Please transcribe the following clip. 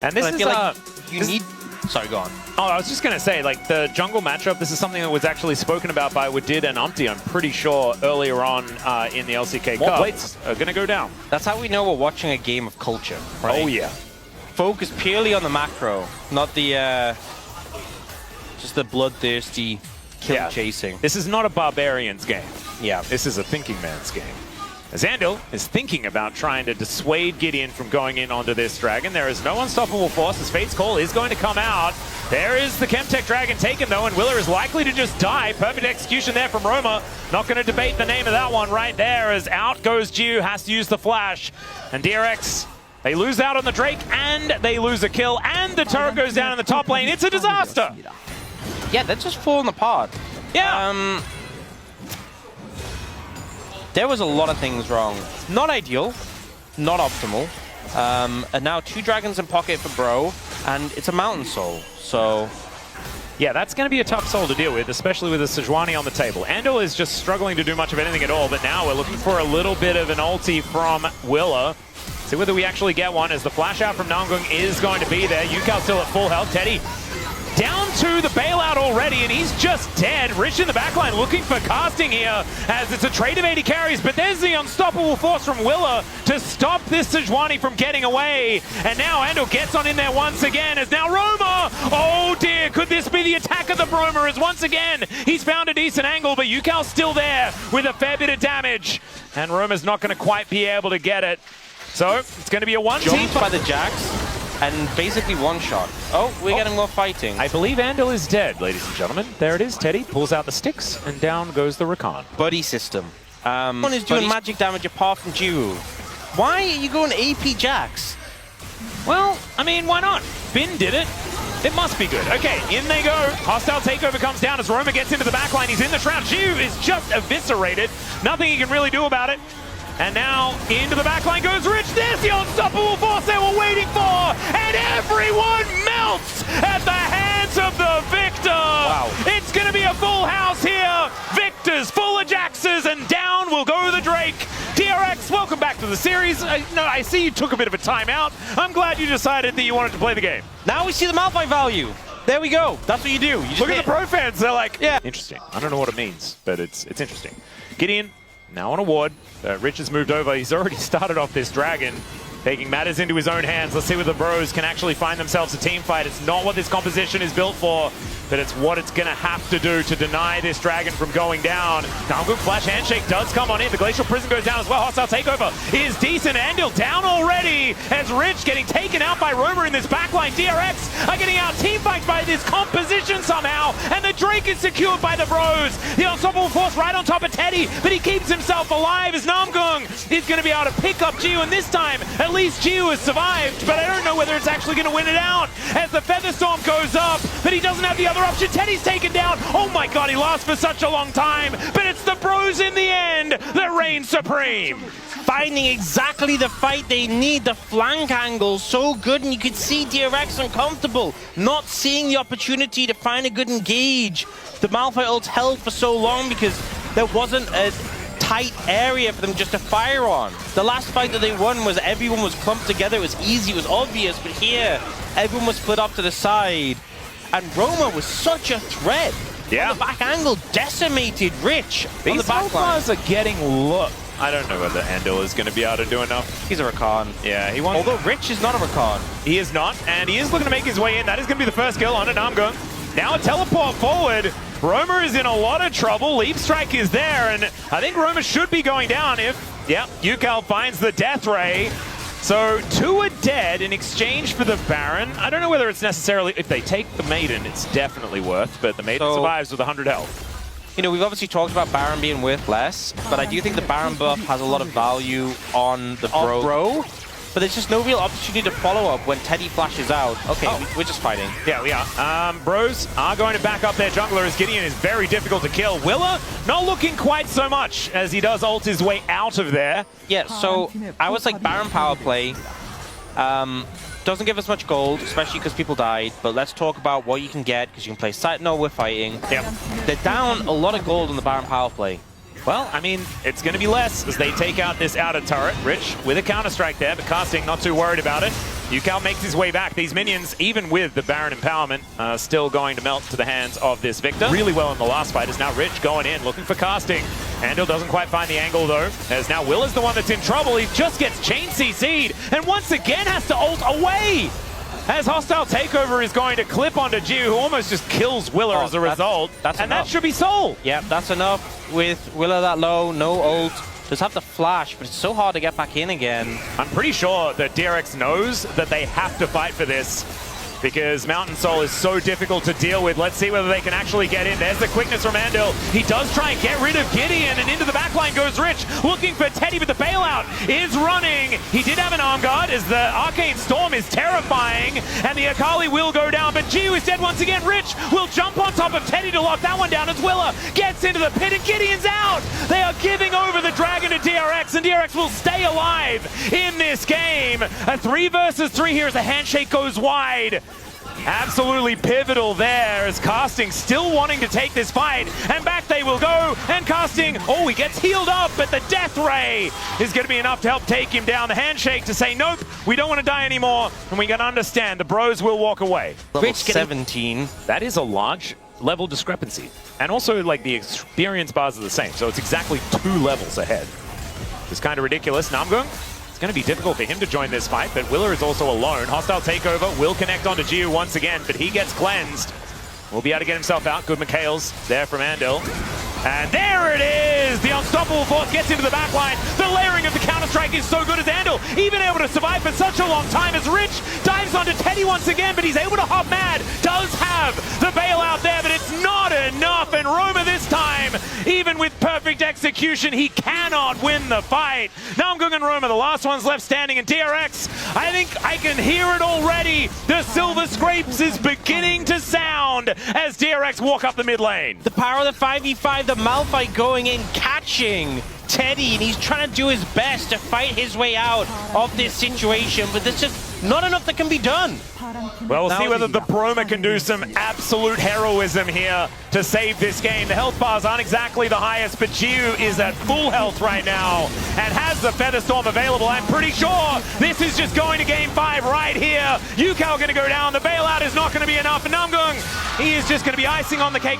And this is like you need. Sorry, go on. Oh, I was just going to say, like, the jungle matchup, this is something that was actually spoken about by Wadid and Umpty, I'm pretty sure, earlier on in the LCK Cup. Plates are going to go down. That's how we know we're watching a game of culture, right? Oh, yeah. Focus purely on the macro, not the, just the bloodthirsty kill chasing. This is not a barbarian's game. Yeah. This is a thinking man's game. Zandil is thinking about trying to dissuade Gideon from going in onto this dragon. There is no unstoppable force as Fate's Call is going to come out. There is the Chemtech dragon taken though, and Willer is likely to just die. Perfect execution there from Roma. Not going to debate the name of that one right there as out goes Jiu, has to use the flash. And DRX, they lose out on the Drake and they lose a kill and the turret goes down in the top lane. It's a disaster. Yeah, they're just falling apart. Yeah. There was a lot of things wrong. Not ideal, not optimal. And now 2 dragons in pocket for Bro, and it's a Mountain Soul, so... Yeah, that's going to be a tough soul to deal with, especially with a Sejuani on the table. Andal is just struggling to do much of anything at all, but now we're looking for a little bit of an ulti from Willa. See whether we actually get one, as the flash out from Namgung is going to be there. Yukal still at full health. Teddy down to the bailout already, and he's just dead. Rich in the backline looking for casting here, as it's a trade of 80 carries, but there's the unstoppable force from Willa to stop this Sejuani from getting away. And now Andal gets on in there once again, as now Roma! Oh dear, could this be the attack of the Broma, as once again, he's found a decent angle, but Yukal's still there with a fair bit of damage. And Roma's not going to quite be able to get it. So, it's going to be a one-team by the Jax. And basically one shot. Oh, we're getting more fighting. I believe Andal is dead, ladies and gentlemen. There it is. Teddy pulls out the sticks, and down goes the Rakan. Buddy system. One is doing magic damage apart from Jiu. Why are you going AP Jax? Well, I mean, why not? Finn did it. It must be good. Okay, in they go. Hostile takeover comes down as Roma gets into the backline. He's in the shroud. Jiu is just eviscerated. Nothing he can really do about it. And now into the backline goes Rich. There's the unstoppable force they were waiting for, and everyone melts at the hands of the Victor. Wow. It's going to be a full house here. Victor's full of Jaxes, and down will go the Drake. DRX, welcome back to the series. I see you took a bit of a timeout. I'm glad you decided that you wanted to play the game. Now we see the Malphite value. There we go. That's what you do. You just look at the pro fans. They're like, yeah, interesting. I don't know what it means, but it's interesting. Gideon now on a ward. Rich has moved over. He's already started off this dragon, taking matters into his own hands. Let's see whether the Bros can actually find themselves a team fight. It's not what this composition is built for, but it's what it's going to have to do to deny this dragon from going down. Now, good flash handshake does come on in. The Glacial Prison goes down as well. Hostile takeover is decent. Andal down already as Rich getting taken out by Roma in this backline. DRX are getting out team fight by this composition somehow, and the Drake is secured by the Bros. The unstoppable force right on top of Teddy, but he keeps himself alive as Namgung is going to be able to pick up Jiu, and this time, at least Jiu has survived, but I don't know whether it's actually going to win it out as the Featherstorm goes up, but he doesn't have the other option. Teddy's taken down. Oh my god, he lasts for such a long time, but it's the Bros in the end that reign supreme. Finding exactly the fight they need. The flank angle so good, and you could see DRX uncomfortable, not seeing the opportunity to find a good engage. The Malphite ult held for so long because there wasn't a tight area for them just to fire on. The last fight that they won was everyone was clumped together. It was easy, it was obvious, but here everyone was split off to the side. And Roma was such a threat. Yeah. On the back angle, decimated Rich on the back line. These are getting look. I don't know whether Andal is going to be able to do enough. He's a Rakan. Yeah, he wants. Although Rich is not a Rakan. He is not, and he is looking to make his way in. That is going to be the first kill on Namgung. Now a teleport forward. Roma is in a lot of trouble. Leap Strike is there, and I think Roma should be going down if, Yukal finds the Death Ray. So 2 are dead in exchange for the Baron. I don't know whether it's necessarily, if they take the Maiden, it's definitely worth, but the Maiden survives with 100 health. You know, we've obviously talked about Baron being worth less, but I do think the Baron buff has a lot of value on the Bro. But there's just no real opportunity to follow up when Teddy flashes out. Okay, we're just fighting. Yeah, we are. Bros are going to back up their jungler as Gideon is very difficult to kill. Willa not looking quite so much as he does ult his way out of there. Yeah, so I was like Baron power play. Doesn't give us much gold, especially because people died, but let's talk about what you can get, because you can play side. No, we're fighting. Yep. They're down a lot of gold on the Baron power play. Well, I mean, it's going to be less as they take out this outer turret. Rich with a counter-strike there, but Casting not too worried about it. Yukao makes his way back. These minions, even with the Baron empowerment, are still going to melt to the hands of this Victor. Really well in the last fight is now Rich going in, looking for casting. Andal doesn't quite find the angle though, as now Will is the one that's in trouble. He just gets chain CC'd, and once again has to ult away. As hostile takeover is going to clip onto Jiu, who almost just kills Willer as a result. That's and enough. That should be Soul. Yep, that's enough with Willer that low, no ult. Just have the flash, but it's so hard to get back in again. I'm pretty sure that DRX knows that they have to fight for this, because Mountain Soul is so difficult to deal with. Let's see whether they can actually get in. There's the quickness from Andal. He does try and get rid of Gideon, and into the backline goes Rich, looking for Teddy, but the bailout is running. He did have an arm guard, as the Arcane Storm is terrifying, and the Akali will go down, but Gio is dead once again. Rich will jump on top of Teddy to lock that one down as Willer gets into the pit, and Gideon's out. They are giving over the Dragon to DRX, and DRX will stay alive in this game. A 3 versus 3 here as the handshake goes wide. Absolutely pivotal there, as Casting still wanting to take this fight, and back they will go, and Casting, oh, he gets healed up, but the Death Ray is going to be enough to help take him down. The handshake to say, nope, we don't want to die anymore, and we got to understand the bros will walk away. Level 17. That is a large level discrepancy, and also like the experience bars are the same, so it's exactly 2 levels ahead. It's kind of ridiculous. Namgung, it's going to be difficult for him to join this fight, but Willer is also alone. Hostile takeover will connect onto Jiu once again, but he gets cleansed. Will be able to get himself out. Good McHale's there from Andal. And there it is! The unstoppable force gets into the backline. The layering of the counter-strike is so good as Andal, even able to survive for such a long time as Rich dives onto Teddy once again, but he's able to hop mad. Does have the bailout there, but it's not enough. And Roma this time, even with perfect execution, he cannot win the fight. Namgung and Roma, the last ones left standing, and DRX, I think I can hear it already. The Silver Scrapes is beginning to sound as DRX walk up the mid lane. The power of the 5v5, the Malphite going in, catching Teddy, and he's trying to do his best to fight his way out of this situation, but there's just not enough that can be done. Well, we'll see whether the Proma can do some absolute heroism here to save this game. The health bars aren't exactly the highest, but Jiu is at full health right now and has the Featherstorm available. I'm pretty sure this is just going to game 5 right here. Yukao going to go down. The bailout is not going to be enough, and Namgung, he is just going to be icing on the cake.